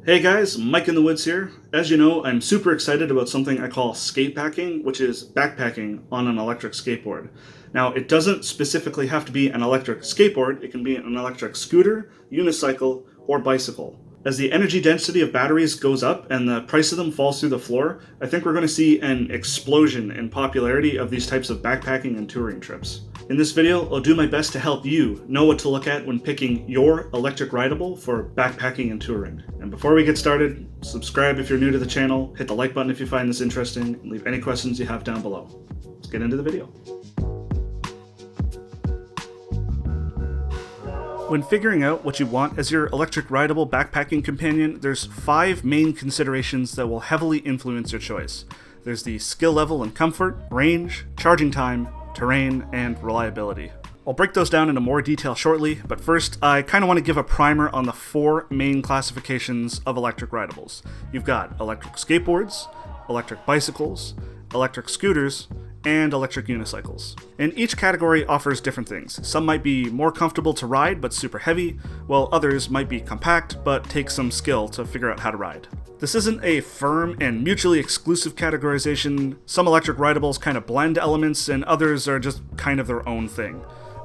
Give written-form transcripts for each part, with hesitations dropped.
Hey guys, Mike in the Woods here. As you know, I'm super excited about something I call skatepacking, which is backpacking on an electric skateboard. Now, it doesn't specifically have to be an electric skateboard, it can be an electric scooter, unicycle, or bicycle. As the energy density of batteries goes up and the price of them falls through the floor, I think we're going to see an explosion in popularity of these types of backpacking and touring trips. In this video, I'll do my best to help you know what to look at when picking your electric rideable for backpacking and touring. And before we get started, subscribe if you're new to the channel, hit the like button if you find this interesting, and leave any questions you have down below. Let's get into the video. When figuring out what you want as your electric rideable backpacking companion, there's 5 main considerations that will heavily influence your choice. There's the skill level and comfort, range, charging time, terrain, and reliability. I'll break those down into more detail shortly, but first I kind of want to give a primer on the 4 main classifications of electric rideables. You've got electric skateboards, electric bicycles, electric scooters, and electric unicycles. And each category offers different things. Some might be more comfortable to ride but super heavy, while others might be compact but take some skill to figure out how to ride. This isn't a firm and mutually exclusive categorization. Some electric rideables kind of blend elements and others are just kind of their own thing.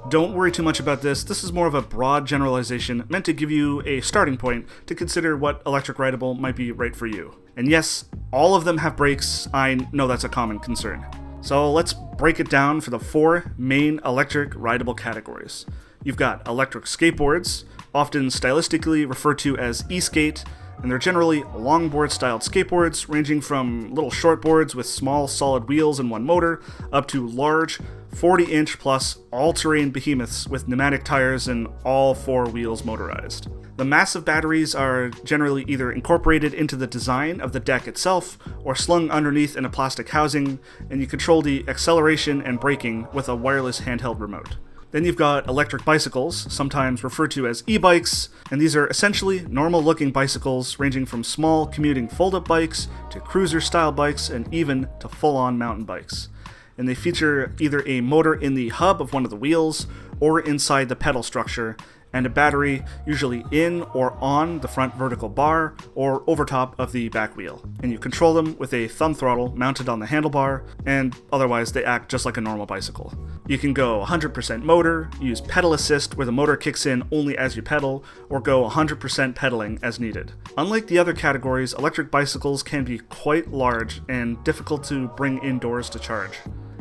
Don't worry too much about this. This is more of a broad generalization meant to give you a starting point to consider what electric rideable might be right for you. And yes, all of them have brakes. I know that's a common concern. So let's break it down for the 4 main electric rideable categories. You've got electric skateboards, often stylistically referred to as eskate, and they're generally longboard-styled skateboards ranging from little shortboards with small solid wheels and one motor up to large 40-inch plus all-terrain behemoths with pneumatic tires and all 4 wheels motorized. The massive batteries are generally either incorporated into the design of the deck itself or slung underneath in a plastic housing, and you control the acceleration and braking with a wireless handheld remote. Then you've got electric bicycles, sometimes referred to as e-bikes, and these are essentially normal-looking bicycles ranging from small commuting fold-up bikes to cruiser-style bikes and even to full-on mountain bikes. And they feature either a motor in the hub of one of the wheels or inside the pedal structure, and a battery usually in or on the front vertical bar or over top of the back wheel. And you control them with a thumb throttle mounted on the handlebar, and otherwise they act just like a normal bicycle. You can go 100% motor, use pedal assist where the motor kicks in only as you pedal, or go 100% pedaling as needed. Unlike the other categories, electric bicycles can be quite large and difficult to bring indoors to charge.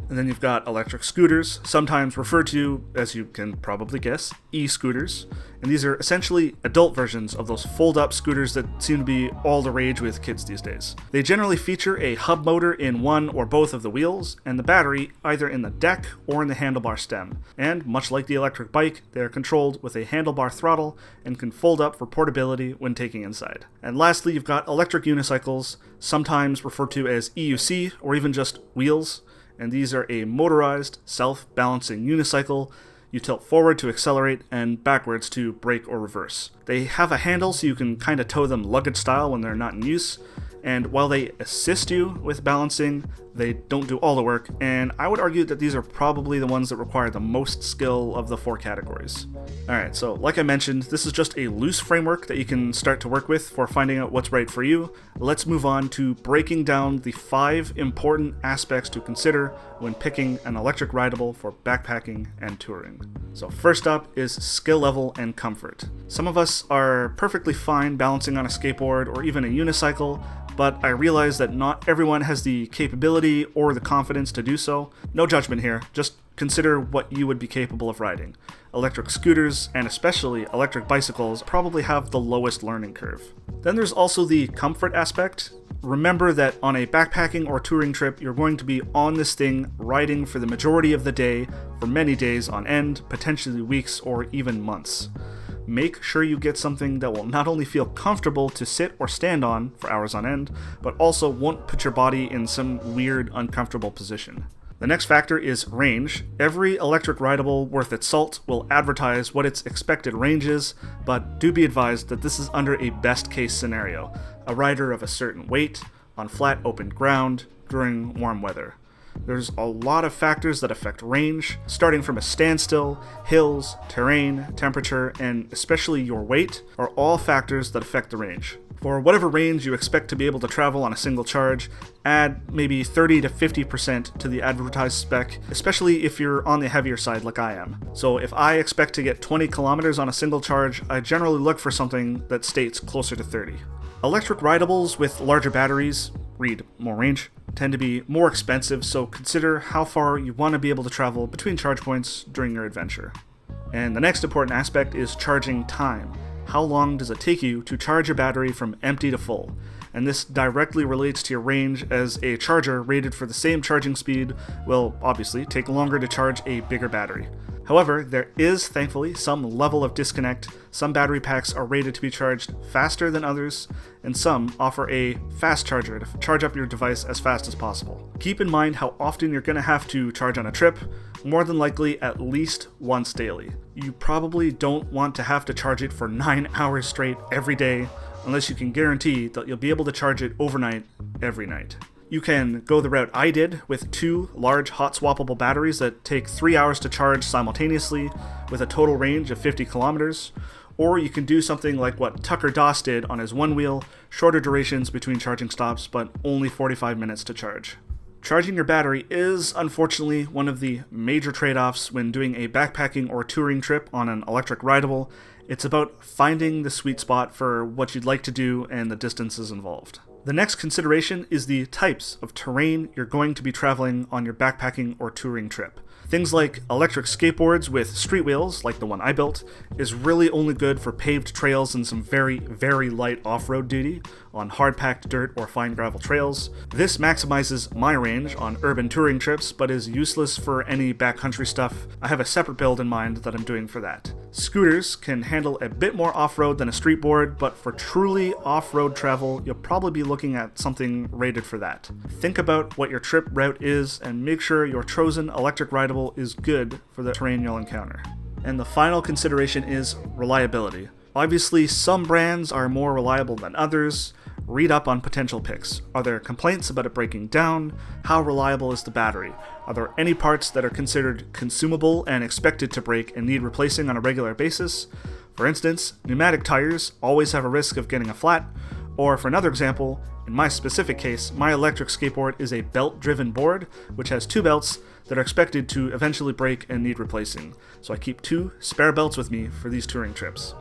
And then you've got electric scooters, sometimes referred to, as you can probably guess, e-scooters. And these are essentially adult versions of those fold-up scooters that seem to be all the rage with kids these days. They generally feature a hub motor in one or both of the wheels, and the battery either in the deck or in the handlebar stem. And much like the electric bike, they are controlled with a handlebar throttle and can fold up for portability when taking inside. And lastly, you've got electric unicycles, sometimes referred to as EUC or even just wheels. And these are a motorized, self-balancing unicycle. You tilt forward to accelerate and backwards to brake or reverse. They have a handle so you can kind of tow them luggage style when they're not in use. And while they assist you with balancing, they don't do all the work, and I would argue that these are probably the ones that require the most skill of the 4 categories. Alright, so like I mentioned, this is just a loose framework that you can start to work with for finding out what's right for you. Let's move on to breaking down the 5 important aspects to consider when picking an electric rideable for backpacking and touring. So first up is skill level and comfort. Some of us are perfectly fine balancing on a skateboard or even a unicycle, but I realize that not everyone has the capability or the confidence to do so. No judgment here, just consider what you would be capable of riding. Electric scooters, and especially electric bicycles, probably have the lowest learning curve. Then there's also the comfort aspect. Remember that on a backpacking or touring trip, you're going to be on this thing riding for the majority of the day, for many days on end, potentially weeks or even months. Make sure you get something that will not only feel comfortable to sit or stand on for hours on end, but also won't put your body in some weird, uncomfortable position. The next factor is range. Every electric rideable worth its salt will advertise what its expected range is, but do be advised that this is under a best case scenario, a rider of a certain weight, on flat open ground, during warm weather. There's a lot of factors that affect range, starting from a standstill, hills, terrain, temperature, and especially your weight are all factors that affect the range. For whatever range you expect to be able to travel on a single charge, add maybe 30 to 50% to the advertised spec, especially if you're on the heavier side like I am. So if I expect to get 20 kilometers on a single charge, I generally look for something that states closer to 30. Electric rideables with larger batteries, read more range, tend to be more expensive, so consider how far you want to be able to travel between charge points during your adventure. And the next important aspect is charging time. How long does it take you to charge your battery from empty to full? And this directly relates to your range, as a charger rated for the same charging speed will obviously take longer to charge a bigger battery. However, there is thankfully some level of disconnect. Some battery packs are rated to be charged faster than others, and some offer a fast charger to charge up your device as fast as possible. Keep in mind how often you're going to have to charge on a trip, more than likely at least once daily. You probably don't want to have to charge it for 9 hours straight every day, unless you can guarantee that you'll be able to charge it overnight every night. You can go the route I did with 2 large hot swappable batteries that take 3 hours to charge simultaneously with a total range of 50 kilometers, or you can do something like what Tucker Doss did on his one wheel, shorter durations between charging stops but only 45 minutes to charge. Charging your battery is unfortunately one of the major trade-offs when doing a backpacking or touring trip on an electric rideable. It's about finding the sweet spot for what you'd like to do and the distances involved. The next consideration is the types of terrain you're going to be traveling on your backpacking or touring trip. Things like electric skateboards with street wheels, like the one I built, is really only good for paved trails and some very, very light off-road duty on hard-packed dirt or fine gravel trails. This maximizes my range on urban touring trips, but is useless for any backcountry stuff. I have a separate build in mind that I'm doing for that. Scooters can handle a bit more off-road than a street board, but for truly off-road travel, you'll probably be looking at something rated for that. Think about what your trip route is and make sure your chosen electric rideable is good for the terrain you'll encounter. And the final consideration is reliability. Obviously, some brands are more reliable than others. Read up on potential picks. Are there complaints about it breaking down? How reliable is the battery? Are there any parts that are considered consumable and expected to break and need replacing on a regular basis? For instance, pneumatic tires always have a risk of getting a flat. Or for another example, in my specific case, my electric skateboard is a belt-driven board, which has 2 belts that are expected to eventually break and need replacing. So I keep 2 spare belts with me for these touring trips.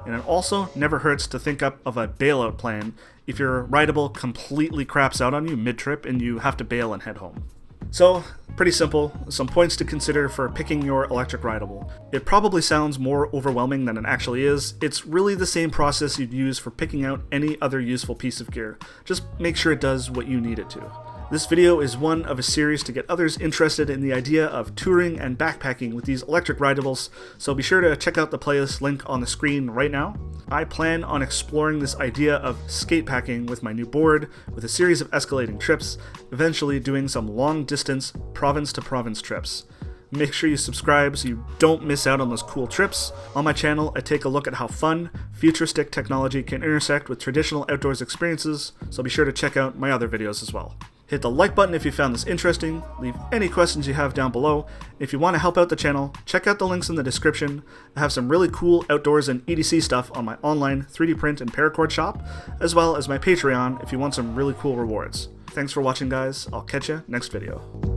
And it also never hurts to think up of a bailout plan if your rideable completely craps out on you mid-trip and you have to bail and head home. So, pretty simple, some points to consider for picking your electric rideable. It probably sounds more overwhelming than it actually is. It's really the same process you'd use for picking out any other useful piece of gear. Just make sure it does what you need it to. This video is one of a series to get others interested in the idea of touring and backpacking with these electric rideables, so be sure to check out the playlist link on the screen right now. I plan on exploring this idea of skatepacking with my new board, with a series of escalating trips, eventually doing some long-distance province-to-province trips. Make sure you subscribe so you don't miss out on those cool trips. On my channel, I take a look at how fun, futuristic technology can intersect with traditional outdoors experiences, so be sure to check out my other videos as well. Hit the like button if you found this interesting, leave any questions you have down below. If you want to help out the channel, check out the links in the description. I have some really cool outdoors and EDC stuff on my online 3D print and paracord shop, as well as my Patreon if you want some really cool rewards. Thanks for watching, guys. I'll catch you next video.